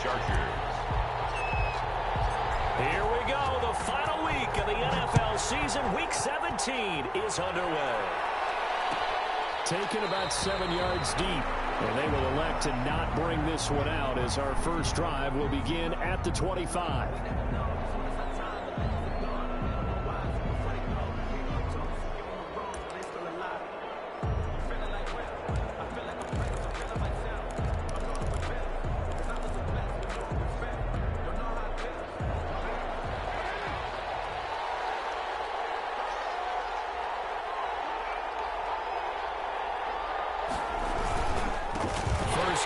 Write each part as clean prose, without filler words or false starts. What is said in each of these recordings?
Chargers. Here we go. The final week of the NFL season. Week 17 is underway. Taken about 7 yards deep. And they will elect to not bring this one out as our first drive will begin at the 25.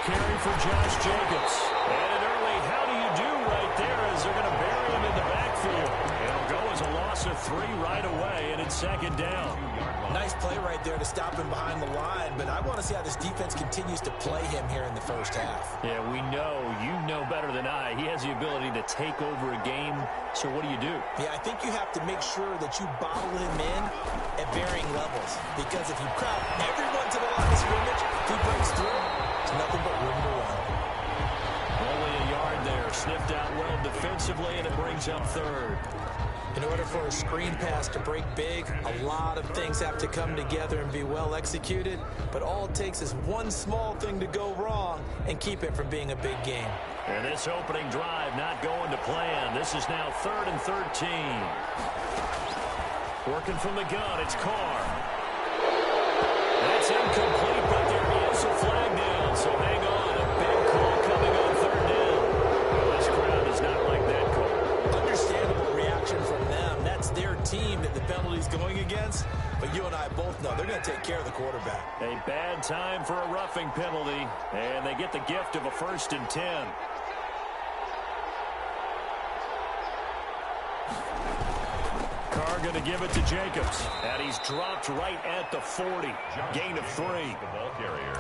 Carry for Josh Jacobs. And early, how do you do right there as they're going to bury him in the backfield? It'll go as a loss of 3 right away, and it's second down. Nice play right there to stop him behind the line, but I want to see how this defense continues to play him here in the first half. Yeah, we know, you know better than I, he has the ability to take over a game. So what do you do? Yeah, I think you have to make sure that you bottle him in at varying levels, because if you crowd everyone to the line of scrimmage, if he breaks through, it's nothing but room to run. Only a yard there, sniffed out well defensively, and it brings up third. In order for a screen pass to break big, a lot of things have to come together and be well executed, but all it takes is one small thing to go wrong and keep it from being a big game. And this opening drive not going to plan. This is now 3rd and 13. Working from the gun, it's Carr. That's incomplete, but there is a flag down, so hang on. A big call coming on 3rd down. Well, this crowd does not like that call. Understandable reaction from them. That's their team that the penalty's going against, but you and I both know they're going to take care of the quarterback. A bad time for a roughing penalty, and they get the gift of a 1st and 10. Carr going to give it to Jacobs, and he's dropped right at the 40. Gain of 3. The ball carrier.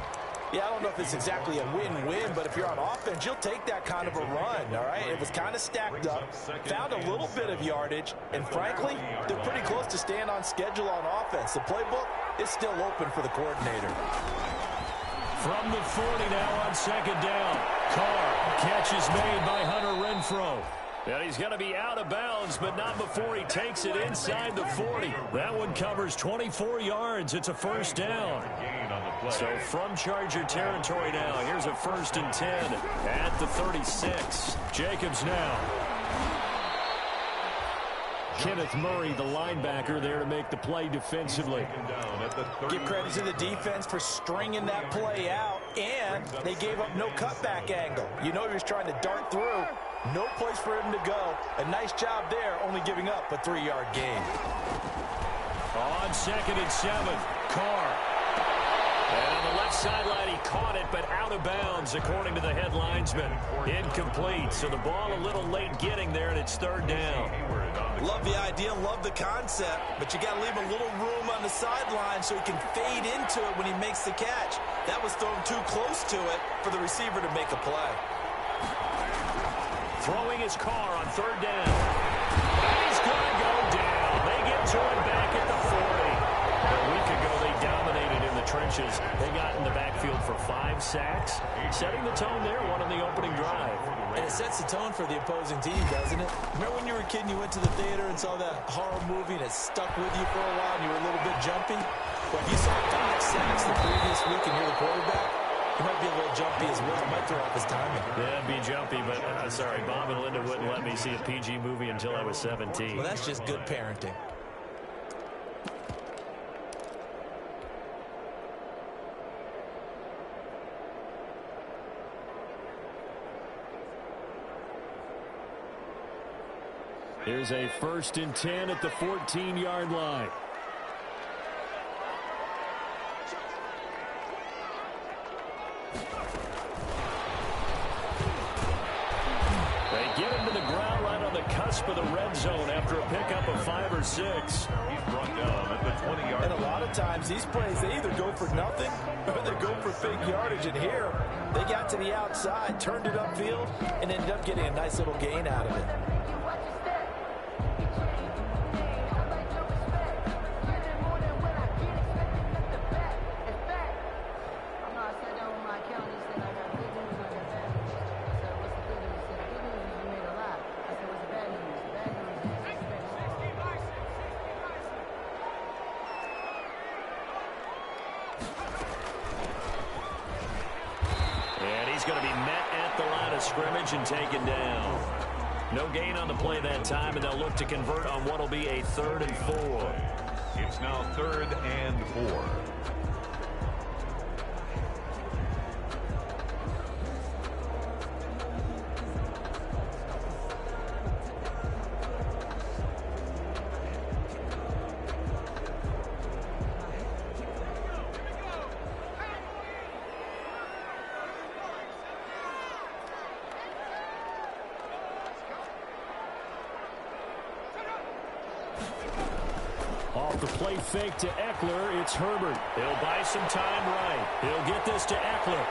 Yeah, I don't know if it's exactly a win-win, but if you're on offense, you'll take that kind of a run, all right? It was kind of stacked up, found a little bit of yardage, and frankly, they're pretty close to staying on schedule on offense. The playbook is still open for the coordinator. From the 40 now on 2nd down. Carr, catch is made by Hunter Renfrow. And he's going to be out of bounds, but not before he takes it inside the 40. That one covers 24 yards. It's a 1st down. So from Charger territory now, here's a 1st and 10 at the 36. Jacobs now. Kenneth Murray, the linebacker, there to make the play defensively. Give credit to the defense for stringing that play out, and they gave up no cutback angle. You know he was trying to dart through. No place for him to go. A nice job there, only giving up a 3-yard gain. On 2nd and 7, Carr. And on the left sideline, he caught it, but out of bounds, according to the head linesman. Incomplete, so the ball a little late getting there, and it's 3rd down. Love the idea, love the concept, but you got to leave a little room on the sideline so he can fade into it when he makes the catch. That was thrown too close to it for the receiver to make a play. Throwing his Carr on 3rd down. And he's going to go down. They get to him back at the 40. A week ago, they dominated in the trenches. They got in the backfield for 5 sacks, setting the tone there, one on the opening drive. And it sets the tone for the opposing team, doesn't it? Remember when you were a kid and you went to the theater and saw that horror movie and it stuck with you for a while and you were a little bit jumpy? Well, if you saw 5 sacks the previous week and you're the quarterback, you might be a little jumpy as well. It might throw off his timing. Yeah, be jumpy, but sorry, Bob and Linda wouldn't let me see a PG movie until I was 17. Well, that's just good parenting. Here's a 1st and 10 at the 14-yard line. They get him to the ground right on the cusp of the red zone after a pickup of 5 or 6. He's brought down at the 20-yard line. And a lot of times these plays, they either go for nothing or they go for big yardage. And here, they got to the outside, turned it upfield, and ended up getting a nice little gain out of it. he's going to be met at the line of scrimmage and taken down. No gain on the play that time, and they'll look to convert on what will be a 3rd and 4. It's now 3rd and 4. Off the play fake to Eckler, it's Herbert. He'll buy some time right. He'll get this to Eckler.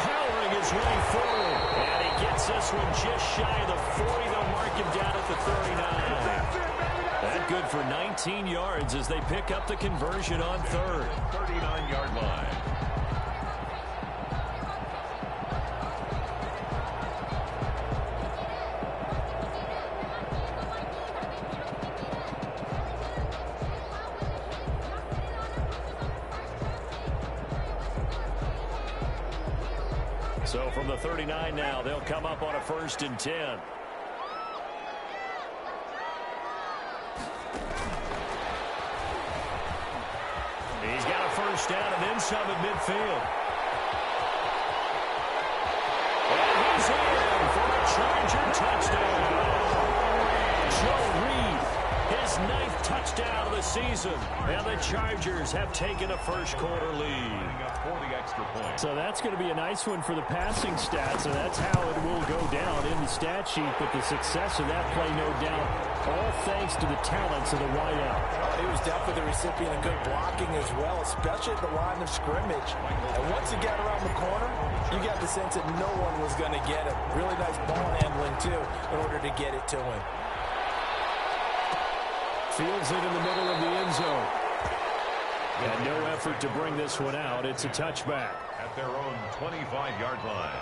Powering his way forward. And he gets this one just shy of the 40. They'll mark him down at the 39. That good for 19 yards as they pick up the conversion on 3rd. 39-yard line. So from the 39 now, they'll come up on a 1st and 10. He's got a 1st down and then some at midfield. And he's in for a Charger touchdown. Joe Reed, his 9th touchdown of the season. And the Chargers have taken a first-quarter lead. So that's going to be a nice one for the passing stats, and that's how it will go down in the stat sheet. But the success of that play, no doubt, all thanks to the talents of the wideout. He was definitely the recipient of good blocking as well, especially at the line of scrimmage. And once he got around the corner, you got the sense that no one was going to get him. Really nice ball handling, too, in order to get it to him. Fields it in the middle of the end zone. And no effort to bring this one out. It's a touchback. At their own 25-yard line.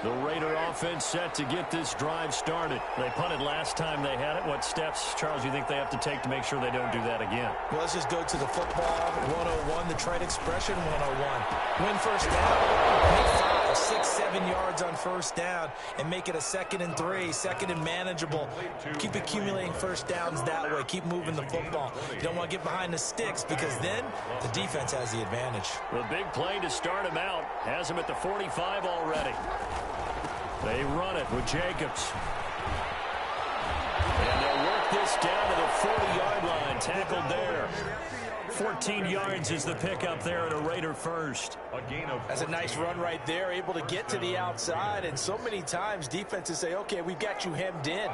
The Raider offense set to get this drive started. They punted last time they had it. What steps, Charles, do you think they have to take to make sure they don't do that again? Well, let's just go to the football 101, the trade expression 101. Win first down. Make 5, 6, 7 yards on first down and make it a 2nd and 3, 2nd and manageable. Keep accumulating first downs that way. Keep moving the football. You don't want to get behind the sticks because then the defense has the advantage. The big play to start him out has him at the 45 already. They run it with Jacobs. And they'll work this down to the 40-yard line. Tackled there. 14 yards is the pickup there at a Raider first. That's a nice run right there, able to get to the outside. And so many times defenses say, okay, we've got you hemmed in.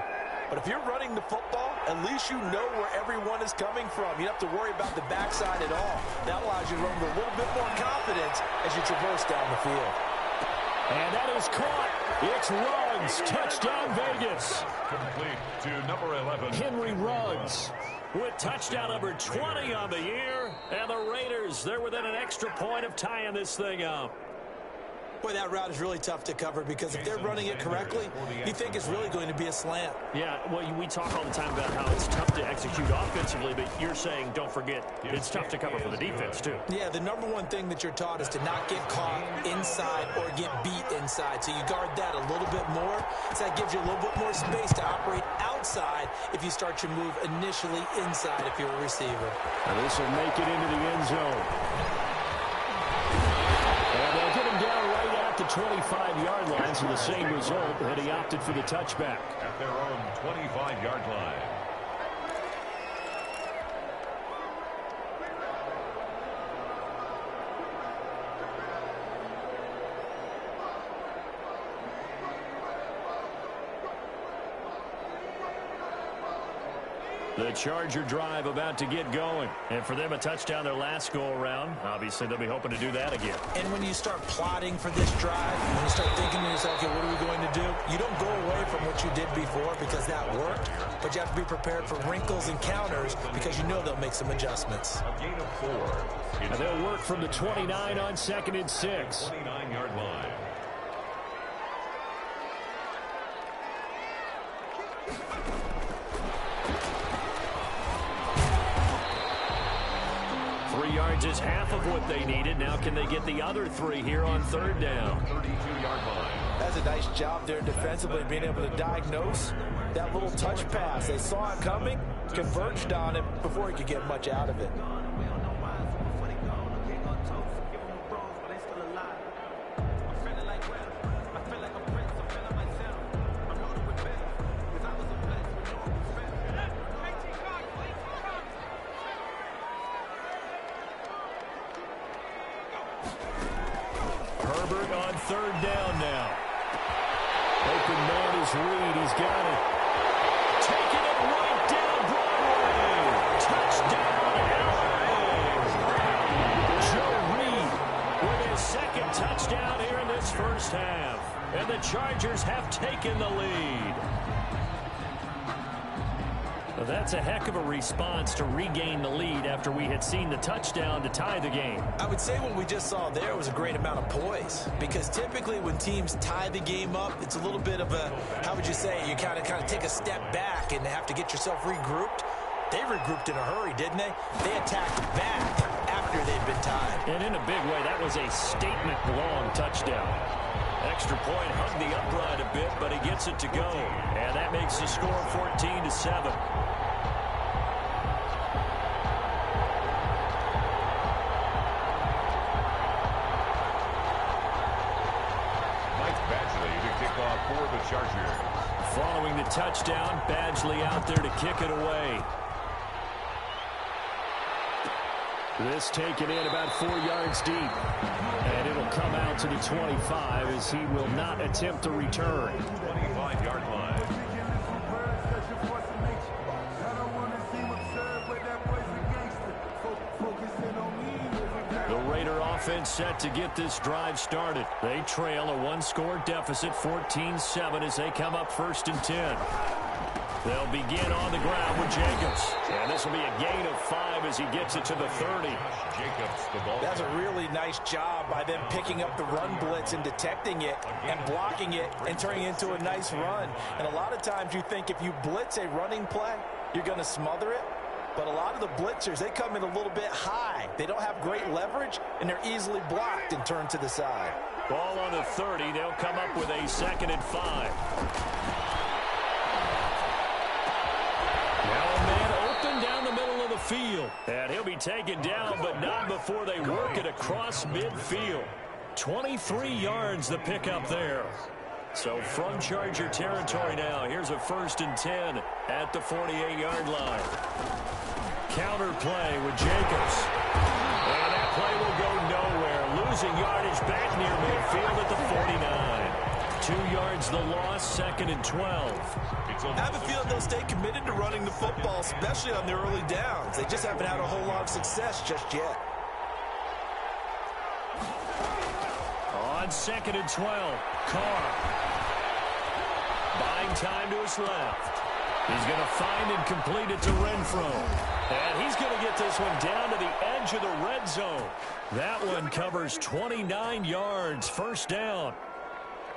But if you're running the football, at least you know where everyone is coming from. You don't have to worry about the backside at all. That allows you to run with a little bit more confidence as you traverse down the field. And that is caught. It's Ruggs. Touchdown, Vegas. Complete to number 11. Henry Ruggs with touchdown number 20 on the year. And the Raiders, they're within an extra point of tying this thing up. Boy, that route is really tough to cover because if they're running it correctly, you think it's really going to be a slant. Yeah, well, we talk all the time about how it's tough to execute offensively, but you're saying, don't forget, it's tough to cover for the defense, too. Yeah, the number one thing that you're taught is to not get caught inside or get beat inside. So you guard that a little bit more. So that gives you a little bit more space to operate outside if you start your move initially inside if you're a receiver. And this will make it into the end zone. And they'll get him down right at the 25-yard line, so the same result, and he opted for the touchback. At their own 25-yard line. The Charger drive about to get going. And for them, a touchdown their last go-around. Obviously, they'll be hoping to do that again. And when you start plotting for this drive, when you start thinking to yourself, okay, what are we going to do? You don't go away from what you did before because that worked, but you have to be prepared for wrinkles and counters because you know they'll make some adjustments. A gain of 4. And they'll work from the 29 on 2nd and 6. 29-yard line. 3 yards is half of what they needed. Now can they get the other 3 here on 3rd down? 32-yard line. That's a nice job there defensively, being able to diagnose that little touch pass. They saw it coming, converged on it before he could get much out of it. Herbert on 3rd down now. Open man is Reed. He's got it. Taking it right down Broadway. Touchdown, LA. Joe Reed with his 2nd touchdown here in this first half. And the Chargers have taken the lead. Well, that's a heck of a response to regain the lead after we had seen the touchdown to tie the game. I would say what we just saw there was a great amount of poise, because typically when teams tie the game up, it's a little bit of a, how would you say, you kind of take a step back and have to get yourself regrouped. They regrouped in a hurry, didn't they? They attacked back after they'd been tied. And in a big way, that was a statement-long touchdown. Extra point hugged the upright a bit, but he gets it to go. And that makes the score 14-7. For the Chargers. Following the touchdown, Badgley out there to kick it away. This taken in about 4 yards deep. And it'll come out to the 25 as he will not attempt to return. 25-yard line. The Raider offense set to get this drive started. They trail a 1-score deficit, 14-7, as they come up 1st and 10. They'll begin on the ground with Jacobs. And this will be a gain of 5 as he gets it to the 30. Jacobs, the ball. That's a really nice job by them picking up the run blitz and detecting it and blocking it and turning it into a nice run. And a lot of times you think if you blitz a running play, you're going to smother it. But a lot of the blitzers, they come in a little bit high. They don't have great leverage, and they're easily blocked and turned to the side. Ball on the 30. They'll come up with a 2nd and 5. Now a man open down the middle of the field. And he'll be taken down, but not before they work it across midfield. 23 yards the pickup there. So from Charger territory now, here's a 1st and 10 at the 48-yard line. Counter play with Jacobs. And that play will go nowhere. Losing yardage back near midfield at the 49. 2 yards the loss, 2nd and 12. I have a feeling they'll stay committed to running the football, especially on the early downs. They just haven't had a whole lot of success just yet. On 2nd and 12, Carr. Buying time to his left. He's going to find and complete it to Renfrow. And he's going to get this one down to the edge of the red zone. That one covers 29 yards, 1st down.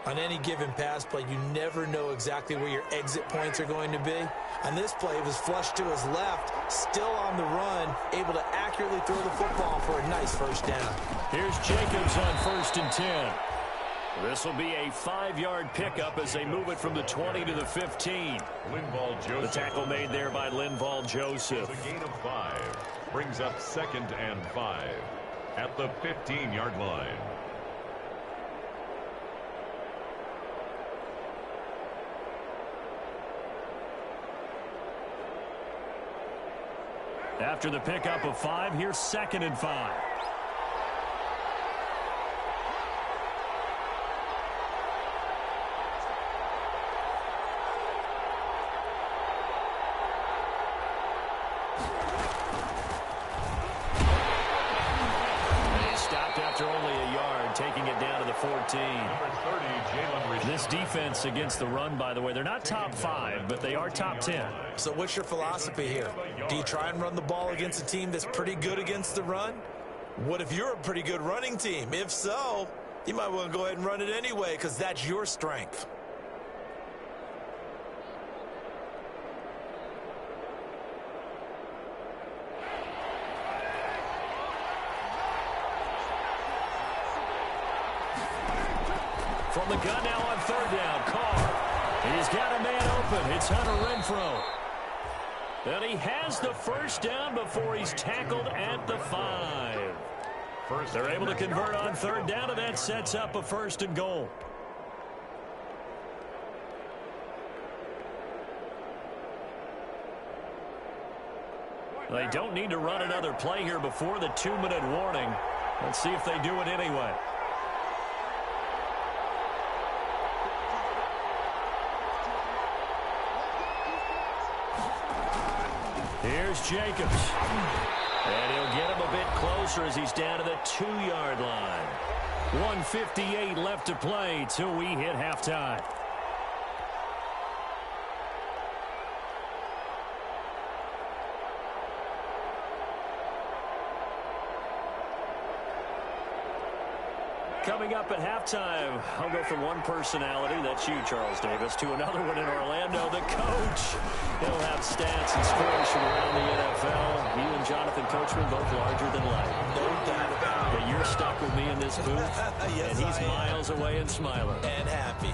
On any given pass play, you never know exactly where your exit points are going to be. On this play, it was flushed to his left, still on the run, able to accurately throw the football for a nice 1st down. Here's Jacobs on 1st and 10. This will be a 5-yard pickup as they move it from the 20 to the 15. Linval Joseph. The tackle made there by Linval Joseph. The gain of 5 brings up 2nd and 5 at the 15-yard line. After the pickup of 5, here's 2nd and 5. Taking it down to the 14. Number 30, Jalen Richard. This defense against the run, by the way, they're not top 5, but they are top 10. So what's your philosophy here? Do you try and run the ball against a team that's pretty good against the run? What if you're a pretty good running team? If so, you might want to go ahead and run it anyway because that's your strength. From the gun now on third down, Carr. He's got a man open. It's Hunter Renfrow. And he has the first down before he's tackled at the 5. They're able to convert on third down, and that sets up a 1st and goal. They don't need to run another play here before the 2-minute warning. Let's see if they do it anyway. Here's Jacobs. And he'll get him a bit closer as he's down to the 2-yard line. 1:58 left to play till we hit halftime. Coming up at halftime, I'll go from one personality, that's you, Charles Davis, to another one in Orlando, the coach. He'll have stats and scores from around the NFL. You and Jonathan Coachman both larger than life. No doubt about it. But you're stuck with me in this booth, Yes, and he's miles away and smiling. And happy.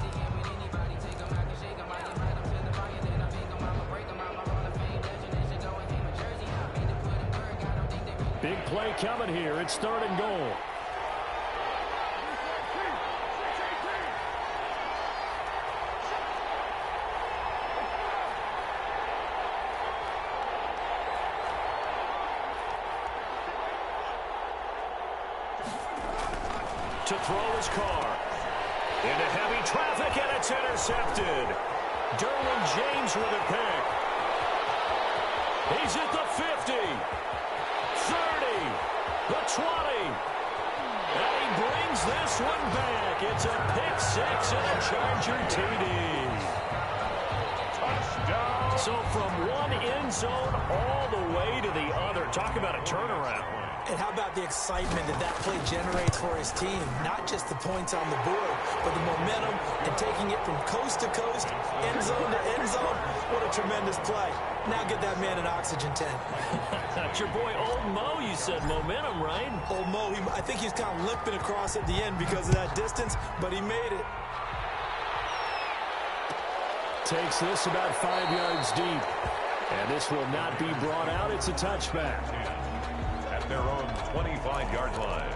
Big play coming here. It's 3rd and goal. To throw his Carr. Into heavy traffic, and it's intercepted. Derwin James with a pick. He's at the 50. 30. The 20. And he brings this one back. It's a pick 6 and a Charger TD. Touchdown. So from one end zone all the way to the other. Talk about a turnaround. And how about the excitement that play generates for his team? Not just the points on the board, but the momentum and taking it from coast to coast, end zone to end zone. What a tremendous play. Now get that man an oxygen tent. That's your boy Old Mo, you said. Momentum, right? Old Mo, I think he's kind of limping across at the end because of that distance, but he made it. Takes this about 5 yards deep. And this will not be brought out. It's a touchback. At their own 25-yard line.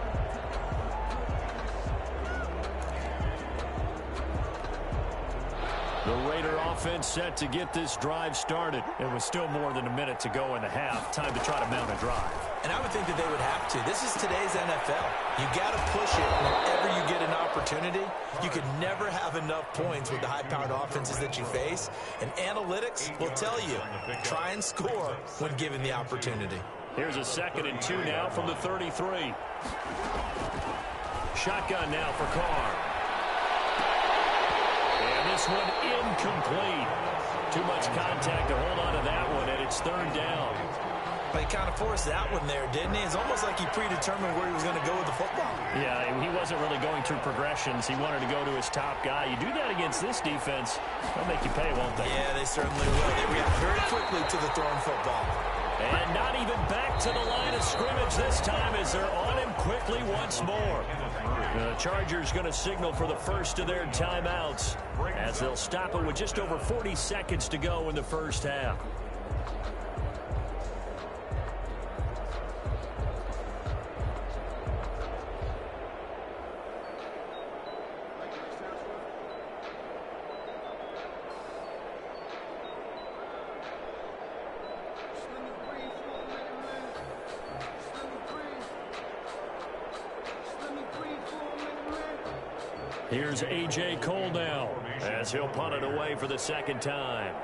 The Raider offense set to get this drive started. It was still more than a minute to go in the half. Time to try to mount a drive. And I would think that they would have to. This is today's NFL. You got to push it whenever you get an opportunity. You could never have enough points with the high-powered offenses that you face. And analytics will tell you, try and score when given the opportunity. Here's a 2nd and 2 now from the 33. Shotgun now for Carr. And this one incomplete. Too much contact to hold on to that one, and it's 3rd down. But he kind of forced that one there, didn't he? It's almost like he predetermined where he was going to go with the football. Yeah, he wasn't really going through progressions. He wanted to go to his top guy. You do that against this defense, they'll make you pay, won't they? Yeah, they certainly will. They react very quickly to the thrown football. And not even back to the line of scrimmage this time as they're on him quickly once more. The Chargers going to signal for the first of their timeouts as they'll stop it with just over 40 seconds to go in the first half. Here's A.J. Cole now as he'll punt it away for the 2nd time.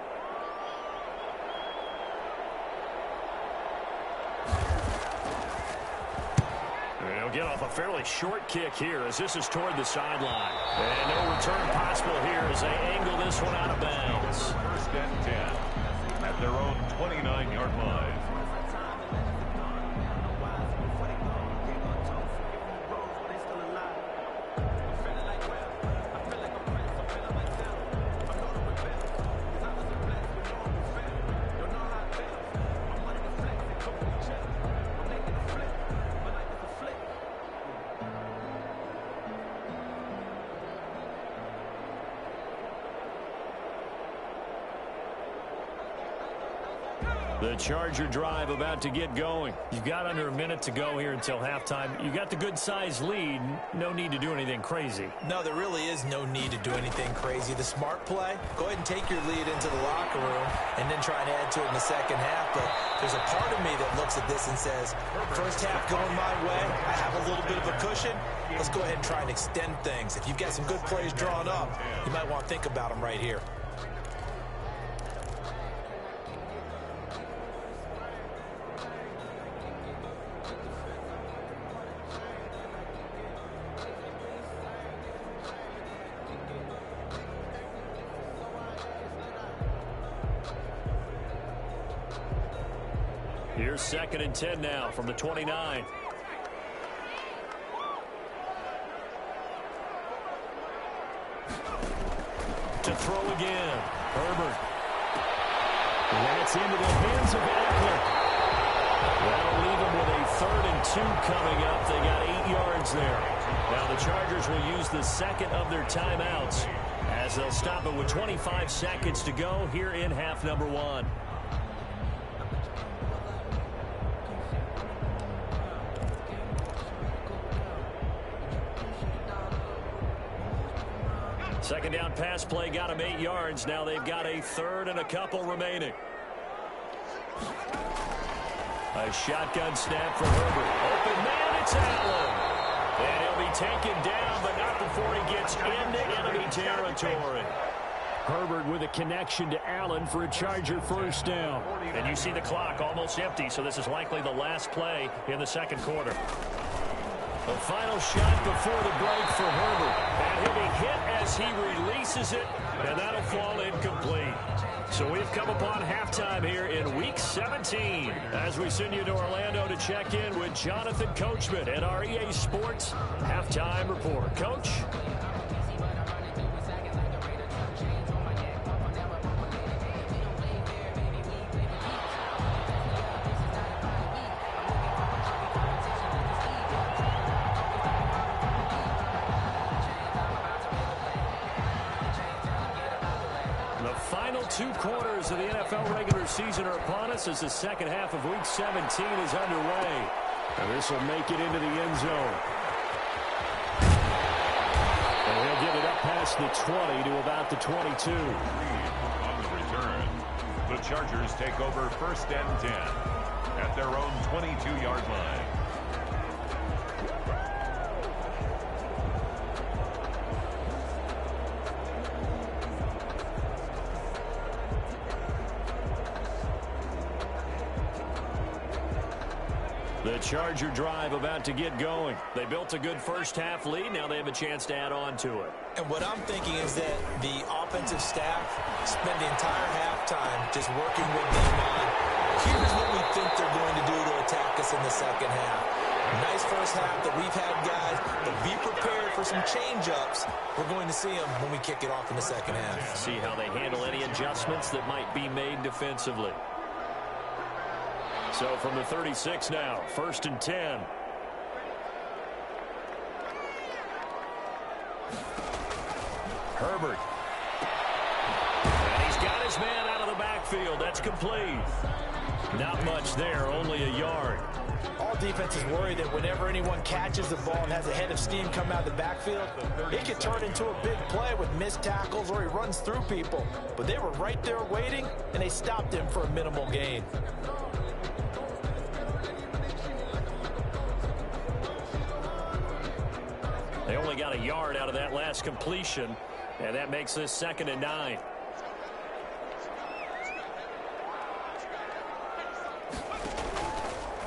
He'll get off a fairly short kick here as this is toward the sideline. And no return possible here as they angle this one out of bounds. 1st and 10 at their own 29-yard line. The Charger drive about to get going. You've got under a minute to go here until halftime. You got the good-sized lead. No need to do anything crazy. No, there really is no need to do anything crazy. The smart play, go ahead and take your lead into the locker room and then try and add to it in the second half. But there's a part of me that looks at this and says, first half going my way, I have a little bit of a cushion. Let's go ahead and try and extend things. If you've got some good plays drawn up, you might want to think about them right here. Here's 2nd and 10 now from the 29. To throw again. Herbert. That's into the hands of Eckler. That'll leave them with a 3rd and 2 coming up. They got 8 yards there. Now the Chargers will use the second of their timeouts as they'll stop it with 25 seconds to go here in half number 1. Second down pass play got them 8 yards. Now they've got a 3rd and a couple remaining. A shotgun snap for Herbert. Open man, it's Allen. And he'll be taken down, but not before he gets into enemy territory. Herbert with a connection to Allen for a Charger first down. And you see the clock almost empty, so this is likely the last play in the second quarter. The final shot before the break for Herbert. And he'll be hit as he releases it, and that'll fall incomplete. So we've come upon halftime here in Week 17 as we send you to Orlando to check in with Jonathan Coachman at our EA Sports Halftime Report. Coach? Final 2 quarters of the NFL regular season are upon us as the second half of Week 17 is underway. And this will make it into the end zone. And he'll get it up past the 20 to about the 22. On the return, the Chargers take over 1st and 10 at their own 22-yard line. The Charger drive about to get going. They built a good first half lead. Now they have a chance to add on to it. And what I'm thinking is that the offensive staff spend the entire halftime just working with them on, here's what we think they're going to do to attack us in the second half. Nice first half that we've had, guys, but be prepared for some change-ups. We're going to see them when we kick it off in the second half. See how they handle any adjustments that might be made defensively. So from the 36 now, 1st and 10. Herbert. And he's got his man out of the backfield. That's complete. Not much there, only a yard. All defenses worry that whenever anyone catches the ball and has a head of steam come out of the backfield, it could turn into a big play with missed tackles or he runs through people. But they were right there waiting, and they stopped him for a minimal gain. They only got a yard out of that last completion, and that makes this 2nd and 9.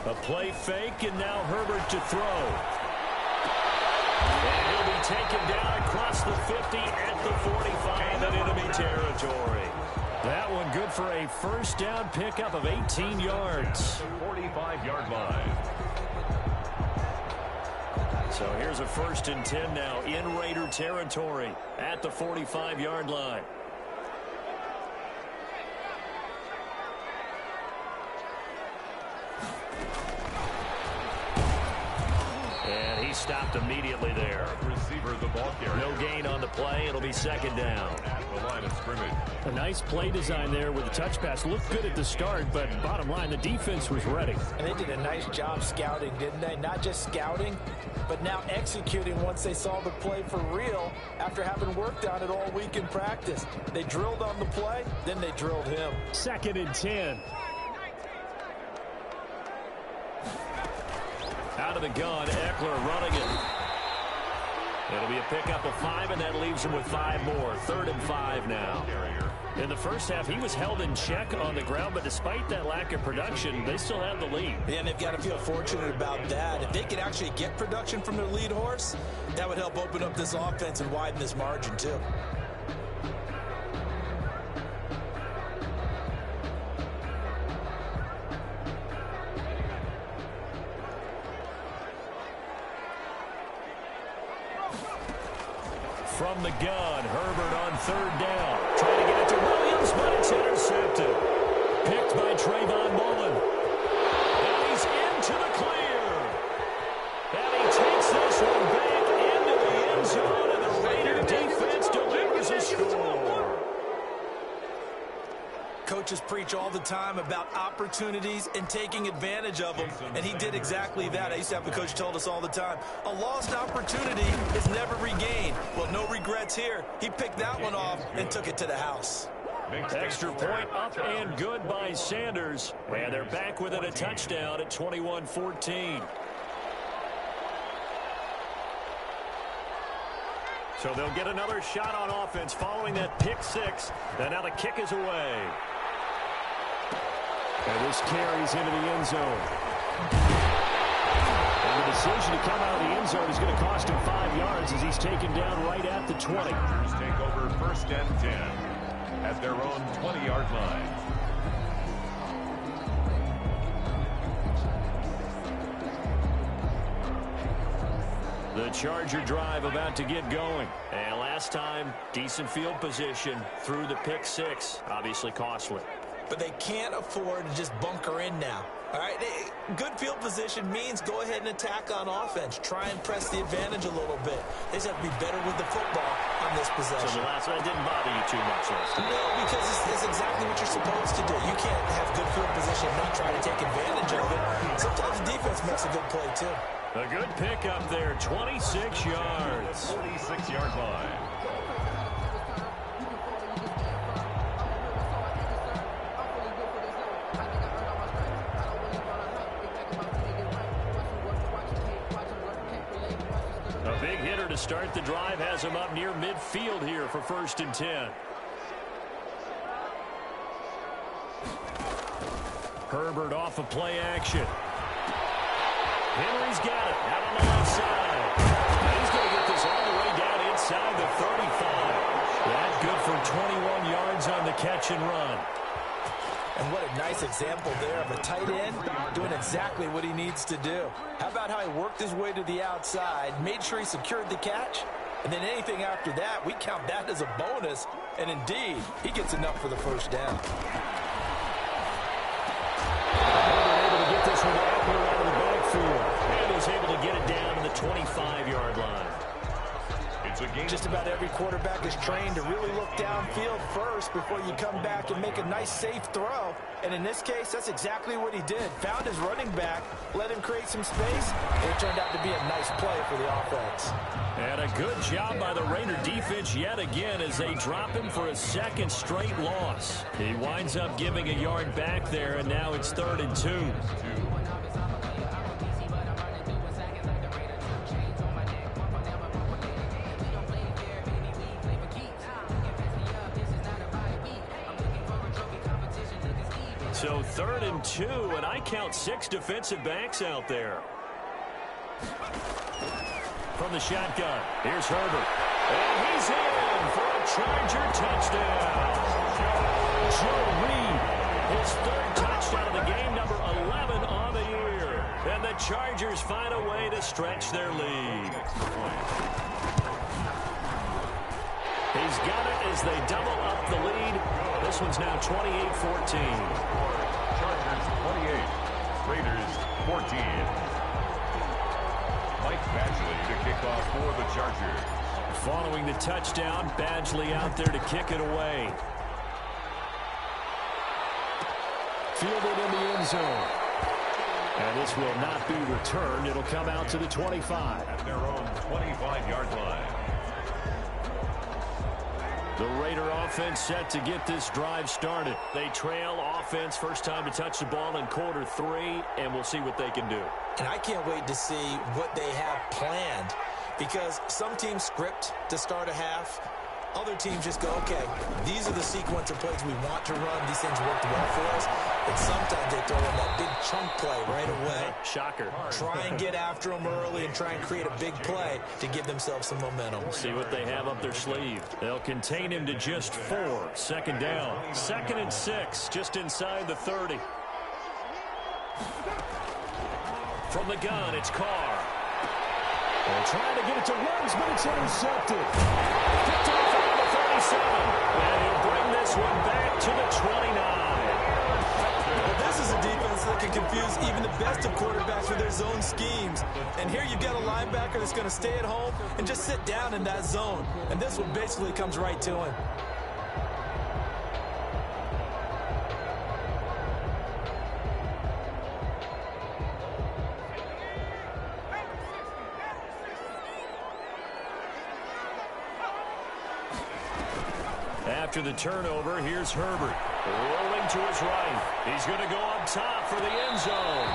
A play fake, and now Herbert to throw. And he'll be taken down across the 50 at the 45 in enemy territory. That one good for a first down pickup of 18 yards. 45-yard line. So here's a 1st and 10 now in Raider territory at the 45-yard line. And he he's stopped immediately there. Receiver the ball carrier. No gain on the play. It'll be second down. At the line of scrimmage. A nice play design there with the touch pass. Looked good at the start, but bottom line, the defense was ready. And they did a nice job scouting, didn't they? Not just scouting, but now executing once they saw the play for real after having worked on it all week in practice. They drilled on the play, then they drilled him. 2nd and 10. Out of the gun, Eckler running it. It'll be a pickup of 5, and that leaves him with 5 more. 3rd and 5 now. In the first half, he was held in check on the ground, but despite that lack of production, they still have the lead. Yeah, and they've got to feel fortunate about that. If they could actually get production from their lead horse, that would help open up this offense and widen this margin, too. From the gun, Herbert on 3rd down. Trying to get it to Williams, but it's intercepted. Picked by Trayvon Mullen. And he's into the clear. And he takes this one back into the end zone, and the Raider defense delivers a score. Coaches preach all the time about opportunities and taking advantage of them, and he did exactly that. I used to have a coach told us all the time, a lost opportunity is never regained. Well, no regrets here. He picked that one off and took it to the house. Extra point up and good by Sanders. And they're back within a touchdown at 21-14. So they'll get another shot on offense following that pick 6. And now the kick is away. And this carries into the end zone. And the decision to come out of the end zone is going to cost him 5 yards as he's taken down right at the 20. Chargers take over 1st and 10 at their own 20-yard line. The Charger drive about to get going. And last time, decent field position through the pick 6. Obviously costly. But they can't afford to just bunker in now. All right, good field position means go ahead and attack on offense. Try and press the advantage a little bit. They just have to be better with the football on this possession. So the last one didn't bother you too much last time? No, because it's exactly what you're supposed to do. You can't have good field position and not try to take advantage of it. Sometimes the defense makes a good play, too. A good pickup there, 26 yards. 46-yard line. A big hitter to start the drive has him up near midfield here for 1st and 10. Herbert off of play action. Henry's got it out on the left side. And he's going to get this all the way down inside the 35. That good for 21 yards on the catch and run. And what a nice example there of a tight end doing exactly what he needs to do. How about how he worked his way to the outside, made sure he secured the catch, and then anything after that, we count that as a bonus. And indeed, he gets enough for the 1st down. Able to get this one out of the backfield. And he's able to get it down to the 25-yard line. It's a game. Just about every quarterback is trained to really look downfield first before you come back and make a nice, safe throw. And in this case, that's exactly what he did. Found his running back, let him create some space, and it turned out to be a nice play for the offense. And a good job by the Raider defense yet again as they drop him for a 2nd straight loss. He winds up giving a yard back there, and now it's 3rd and 2. So 3rd and 2, and I count 6 defensive backs out there. From the shotgun, here's Herbert. And he's in for a Charger touchdown. Joe Reed, his 3rd touchdown of the game, number 11 on the year. And the Chargers find a way to stretch their lead. He's got it as they double up the lead. This one's now 28-14. Chargers 28, Raiders 14. Mike Badgley to kick off for the Chargers. Following the touchdown, Badgley out there to kick it away. Fielded in the end zone. And this will not be returned. It'll come out to the 25. At their own 25-yard line. The Raider offense set to get this drive started. They trail offense, first time to touch the ball in quarter 3, and we'll see what they can do. And I can't wait to see what they have planned, because some teams script to start a half. Other teams just go, okay, these are the sequence of plays we want to run. These things worked well for us. And sometimes they throw in that big chunk play right away. Shocker. Try and get after them early and try and create a big play to give themselves some momentum. See what they have up their sleeve. They'll contain him to just 4. Second down. 2nd and 6, just inside the 30. From the gun, it's Carr. They're trying to get it to Ruggs, but it's intercepted. Picked off around the 37. And he'll bring this one back to the 29. Well, this is a defense that can confuse even the best of quarterbacks with their zone schemes. And here you've got a linebacker that's going to stay at home and just sit down in that zone. And this one basically comes right to him. After the turnover, here's Herbert. Rolling to his right. He's going to go up top for the end zone.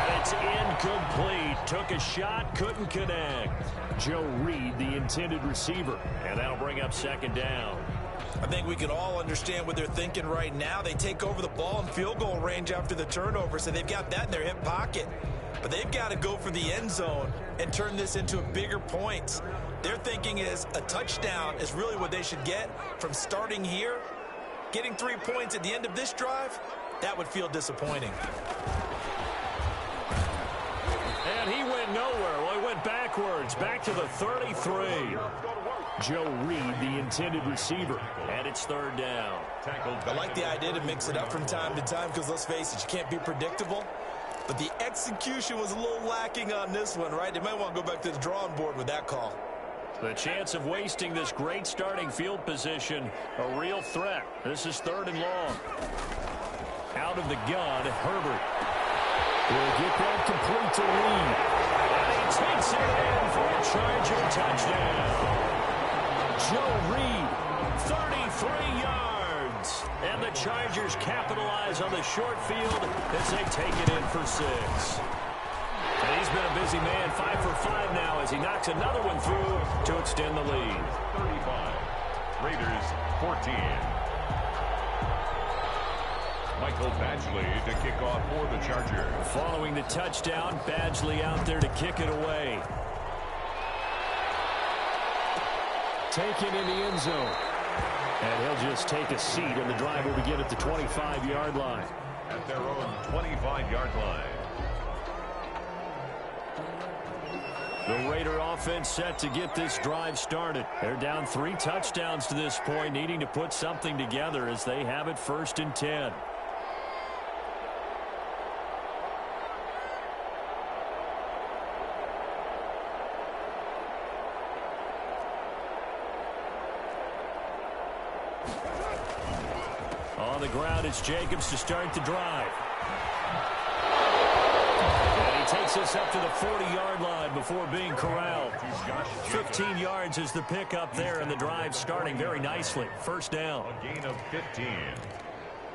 And it's incomplete. Took a shot, couldn't connect. Joe Reed, the intended receiver. And that'll bring up 2nd down. I think we can all understand what they're thinking right now. They take over the ball in field goal range after the turnover, so they've got that in their hip pocket. But they've got to go for the end zone and turn this into a bigger point. Their thinking is a touchdown is really what they should get from starting here. Getting 3 points at the end of this drive, that would feel disappointing. And he went nowhere. Well, he went backwards, back to the 33. Joe Reed, the intended receiver, and it's 3rd down. I like the idea to mix it up from time to time because, let's face it, you can't be predictable. But the execution was a little lacking on this one, right? They might want to go back to the drawing board with that call. The chance of wasting this great starting field position, a real threat. This is 3rd and long. Out of the gun, Herbert will get that complete to Reed. And he takes it in for a Charger touchdown. Joe Reed, 33 yards. And the Chargers capitalize on the short field as they take it in for 6. And he's been a busy man, 5 for 5 now as he knocks another one through to extend the lead. 35. Raiders 14. Michael Badgley to kick off for the Chargers. Following the touchdown, Badgley out there to kick it away. Taken in the end zone. And he'll just take a seat, and the drive will begin at the 25-yard line. At their own 25-yard line. The Raider offense set to get this drive started. They're down 3 touchdowns to this point, needing to put something together as they have it 1st and 10. On the ground, it's Jacobs to start the drive. Takes us up to the 40-yard line before being corralled. 15 yards is the pickup there, and the drive starting very nicely. 1st down. A gain of 15.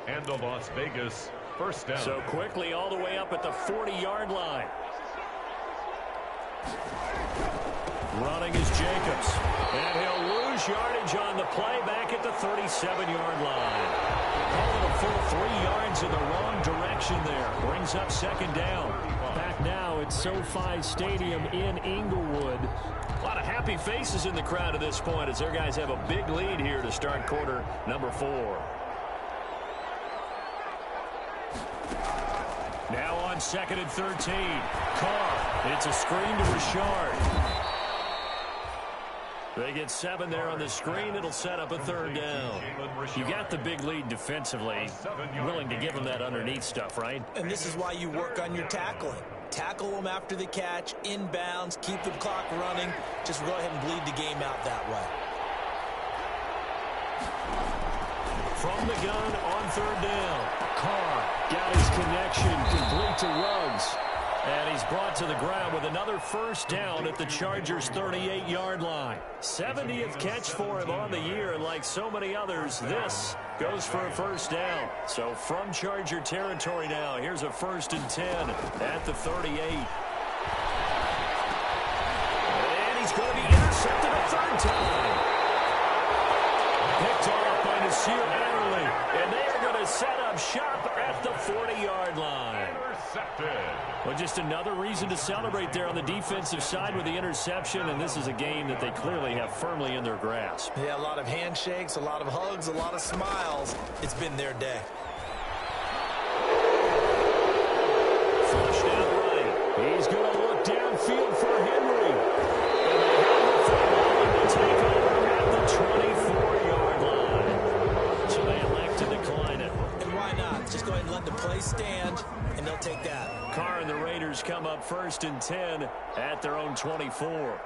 And the Las Vegas 1st down. So quickly all the way up at the 40-yard line. Running is Jacobs. And he'll lose yardage on the play back at the 37-yard line. Calling a full 3 yards in the wrong direction there. Brings up 2nd down. Back now at SoFi Stadium in Inglewood. A lot of happy faces in the crowd at this point as their guys have a big lead here to start quarter number 4. Now on 2nd and 13. Carr. It's a screen to Richard. They get 7 there on the screen. It'll set up a 3rd down. You got the big lead defensively. Willing to give them that underneath stuff, right? And this is why you work on your tackling. Tackle them after the catch, inbounds, keep the clock running. Just go ahead and bleed the game out that way. From the gun on third down. Carr got his connection, complete to Ruggs. And he's brought to the ground with another first down at the Chargers' 38-yard line. 70th catch for him on the year, and like so many others, this goes for a first down. So from Charger territory now, here's a 1st and 10 at the 38. And he's going to be intercepted a third time. Picked off by Nasir Adderley, and they are going to set up shop at the 40-yard line. Intercepted. Well, just another reason to celebrate there on the defensive side with the interception, and this is a game that they clearly have firmly in their grasp. Yeah, a lot of handshakes, a lot of hugs, a lot of smiles. It's been their day. Flushed out right. He's going to look downfield for Henry. And they have the football to take over at the 24-yard line. So they elect to decline it. And why not? Just go ahead and let the play stand, and they'll take that. Carr and the Raiders come up 1st and 10 at their own 24.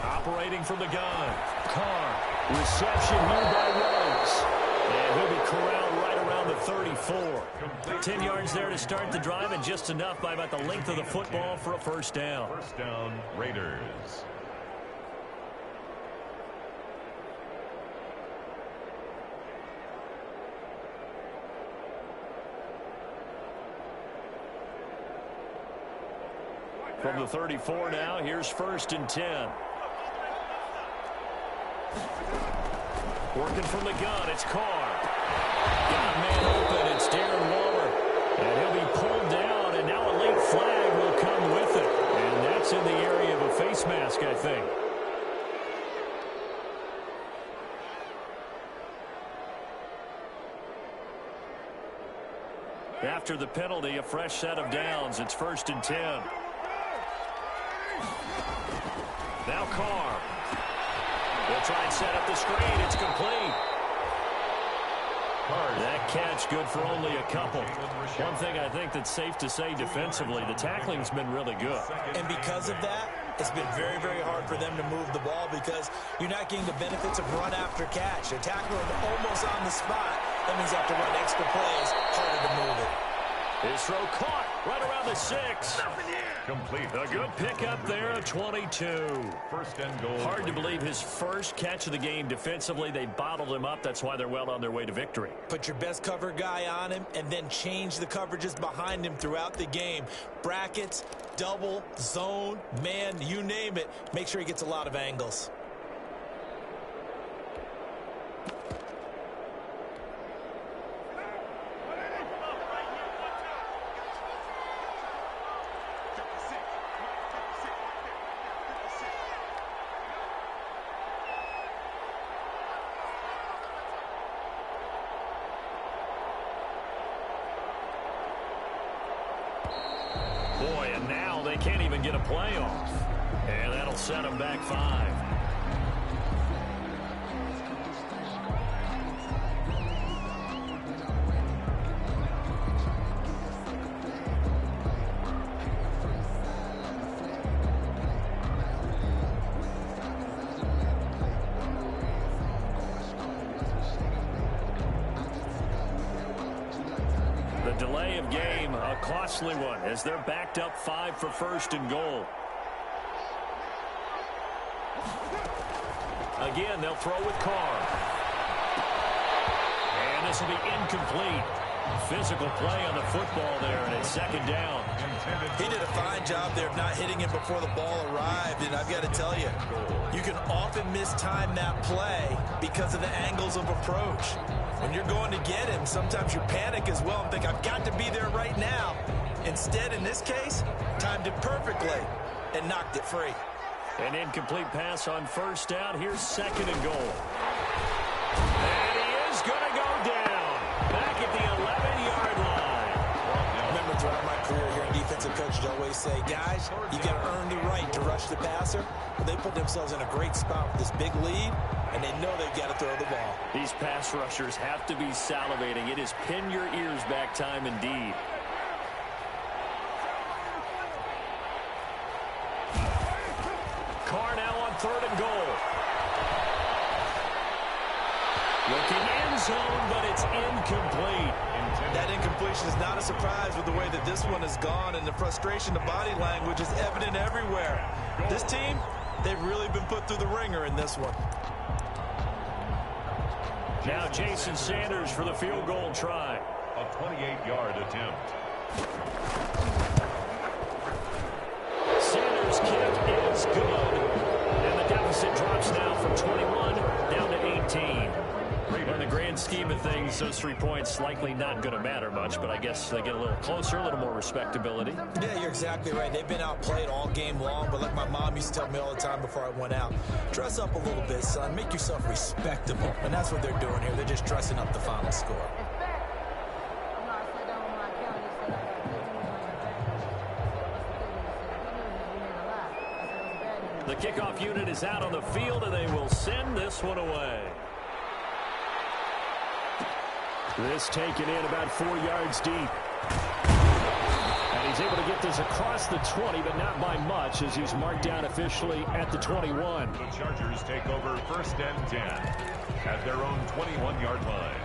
Operating from the gun. Carr. Reception here by Ruggs. And he'll be corralled right around the 34. 10 yards there to start the drive, and just enough by about the length of the football for a first down. First down, Raiders. From the 34 now, here's 1st and 10. Working from the gun, it's Carr. Got a man open, it's Darren Waller. And he'll be pulled down, and now a late flag will come with it. And that's in the area of a face mask, I think. After the penalty, a fresh set of downs. It's 1st and 10. Now Carr. They'll try and set up the screen. It's complete. That catch good for only a couple. One thing I think that's safe to say defensively, the tackling's been really good. And because of that, it's been very, very hard for them to move the ball because you're not getting the benefits of run after catch. They're tackling almost on the spot. That means you have to run extra plays, harder to move it. His throw caught right around the 6. Complete. A good pickup there, a 22. 1st and goal. Hard to believe his first catch of the game defensively. They bottled him up. That's why they're well on their way to victory. Put your best cover guy on him and then change the coverages behind him throughout the game. Brackets, double, zone, man, you name it. Make sure he gets a lot of angles. Boy, and now they can't even get a playoff. And that'll set them back 5. The delay of game, a costly one, as they're backed up 5 for 1st and goal. Again, they'll throw with Carr. And this will be incomplete. Physical play on the football there, and it's 2nd down. He did a fine job there of not hitting him before the ball arrived, and I've got to tell you, you can often mistime that play because of the angles of approach. When you're going to get him, sometimes you panic as well and think, I've got to be there right now. Instead, in this case, timed it perfectly and knocked it free. An incomplete pass on 1st down. Here's 2nd and goal. And he is going to go down. Back at the 11-yard line. I remember throughout my career here in defensive defensive coaches always say, guys, you got to earn the right to rush the passer. But they put themselves in a great spot with this big lead, and they know they've got to throw the ball. These pass rushers have to be salivating. It is pin your ears back time indeed. Carr now on 3rd and goal. Looking end zone, but it's incomplete. That incompletion is not a surprise with the way that this one has gone, and the frustration, the body language is evident everywhere. This team, they've really been put through the ringer in this one. Now Jason Sanders for the field goal try. A 28-yard attempt. Sanders' kick is good. And the deficit drops now from 21 down to 18. In the grand scheme of things, those 3 points likely not going to matter much, but I guess they get a little closer, a little more respectability. Yeah, you're exactly right. They've been outplayed all game long, but like my mom used to tell me all the time before I went out, dress up a little bit, son. Make yourself respectable. And that's what they're doing here. They're just dressing up the final score. The kickoff unit is out on the field, and they will send this one away. This taken in about 4 yards deep. And he's able to get this across the 20, but not by much, as he's marked down officially at the 21. The Chargers take over 1st and 10 at their own 21-yard line.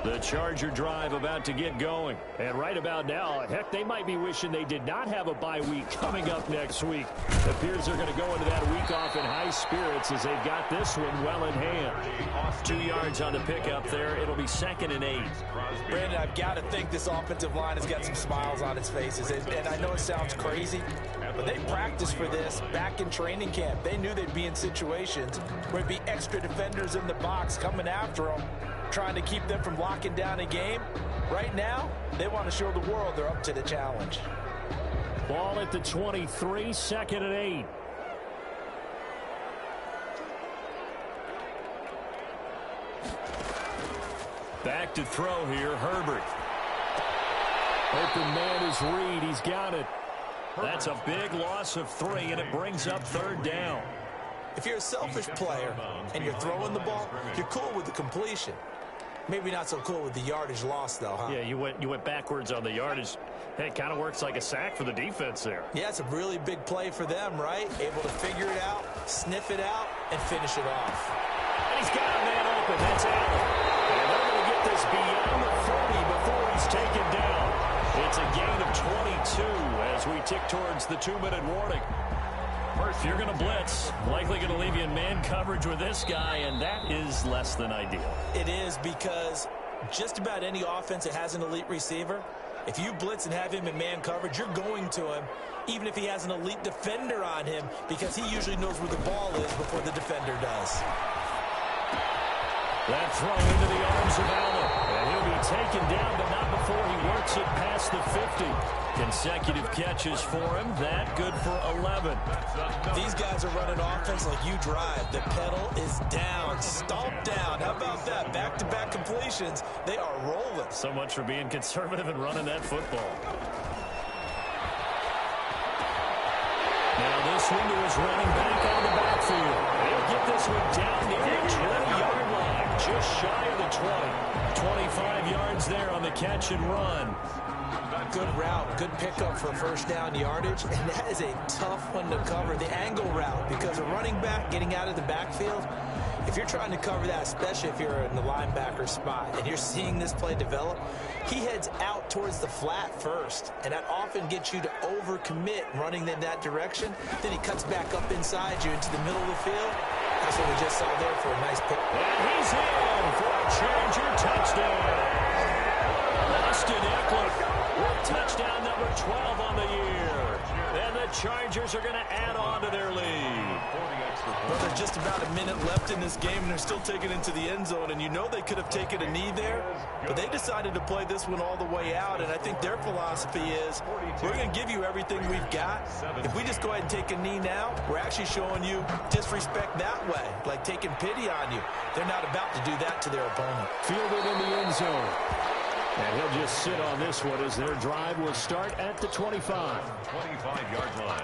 The Charger drive about to get going. And right about now, heck, they might be wishing they did not have a bye week coming up next week. It appears they're going to go into that week off in high spirits as they've got this one well in hand. 2 yards on the pickup there. It'll be 2nd and 8. Brandon, I've got to think this offensive line has got some smiles on its faces. And I know it sounds crazy, but they practiced for this back in training camp. They knew they'd be in situations where there'd be extra defenders in the box coming after them, trying to keep them from locking down a game. Right now, they want to show the world they're up to the challenge. Ball at the 23, 2nd and 8. Back to throw here, Herbert. Open man is Reed. He's got it. That's a big loss of 3, and it brings up 3rd down. If you're a selfish player and you're throwing the ball, you're cool with the completion. Maybe not so cool with the yardage loss, though, huh? Yeah, you went backwards on the yardage. Hey, it kind of works like a sack for the defense there. Yeah, it's a really big play for them, right? Able to figure it out, sniff it out, and finish it off. And he's got a man open. That's Allen. And they're going to get this beyond the 40 before he's taken down. It's a gain of 22 as we tick towards the 2-minute warning. If you're going to blitz, likely going to leave you in man coverage with this guy, and that is less than ideal. It is, because just about any offense that has an elite receiver, if you blitz and have him in man coverage, you're going to him, even if he has an elite defender on him, because he usually knows where the ball is before the defender does. That throw into the arms of Allen. And he'll be taken down, but not before he works it past the 50. Consecutive catches for him. That good for 11. These guys are running offense like you drive. The pedal is down, stomp down. How about that? Back-to-back completions. They are rolling. So much for being conservative and running that football. Now this one to his running back out of the backfield. They'll get this one down near the 20-yard line, just shy of the 20. 25 yards there on the catch and run. Good route, good pickup for first down yardage, and that is a tough one to cover, the angle route, because a running back getting out of the backfield, If you're trying to cover that, especially if you're in the linebacker spot, and you're seeing this play develop, he heads out towards the flat first, and that often gets you to overcommit running in that direction. Then he cuts back up inside you into the middle of the field. That's what we just saw there for a nice pick. And he's in for a Charger touchdown. Austin Ekeler with touchdown number 12 on the year. And the Chargers are going to add on to their lead. Well, there's just about a minute left in this game, and they're still taking it into the end zone. And you know they could have taken a knee there, but they decided to play this one all the way out. And I think their philosophy is, we're going to give you everything we've got. If we just go ahead and take a knee now, we're actually showing you disrespect that way, like taking pity on you. They're not about to do that to their opponent. Fielded in the end zone. And he'll just sit on this one as their drive will start at the 25. 25-yard line.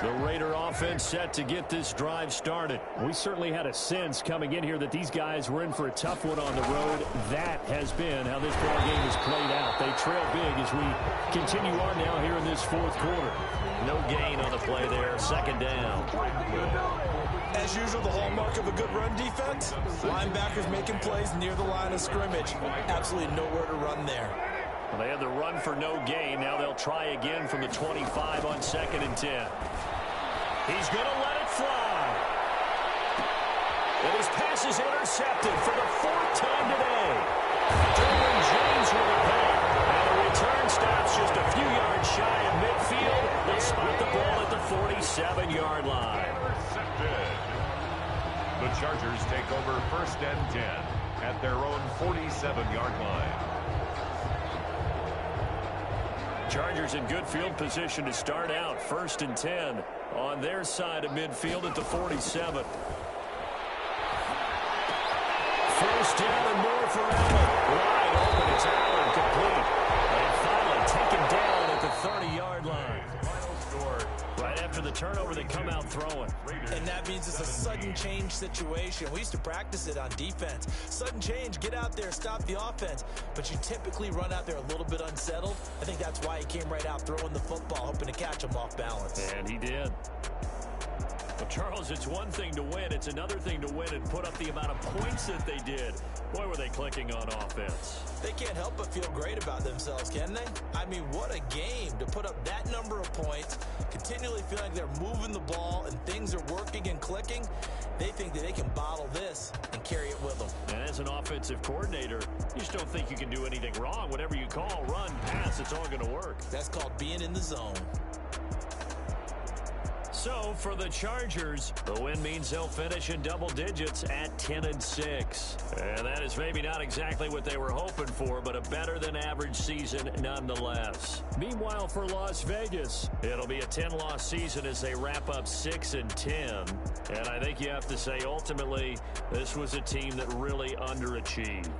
The Raider offense set to get this drive started. We certainly had a sense coming in here that these guys were in for a tough one on the road. That has been how this ball game has played out. They trail big as we continue on now here in this fourth quarter. No gain on the play there. Second down. As usual, the hallmark of a good run defense, linebackers making plays near the line of scrimmage. Absolutely nowhere to run there. Well, they had the run for no gain. Now they'll try again from the 25 on 2nd and 10. He's going to let it fly. And his pass is intercepted for the 4th time today. Derwin James with a pick. And the return stops just a few yards shy of midfield. They spot the ball at the 47-yard line. The Chargers take over 1st and 10 at their own 47-yard line. Chargers in good field position to start out. 1st and 10 on their side of midfield at the 47. 1st down and more for Allen. Wide open. It's Allen complete. And finally taken down at the 30-yard line. Right after the turnover, they come out throwing. And that means it's a sudden change situation. We used to practice it on defense. Sudden change, get out there, stop the offense. But you typically run out there a little bit unsettled. I think that's why he came right out throwing the football, hoping to catch him off balance. And he did. Well, Charles, it's one thing to win. It's another thing to win and put up the amount of points that they did. Boy, were they clicking on offense. They can't help but feel great about themselves, can they? I mean, what a game to put up that number of points, continually feeling like they're moving the ball and things are working and clicking. They think that they can bottle this and carry it with them. And as an offensive coordinator, you just don't think you can do anything wrong. Whatever you call, run, pass, it's all going to work. That's called being in the zone. So, for the Chargers, the win means they'll finish in double digits at 10-6. And that is maybe not exactly what they were hoping for, but a better-than-average season nonetheless. Meanwhile, for Las Vegas, it'll be a 10-loss season as they wrap up 6-10. And I think you have to say, ultimately, this was a team that really underachieved.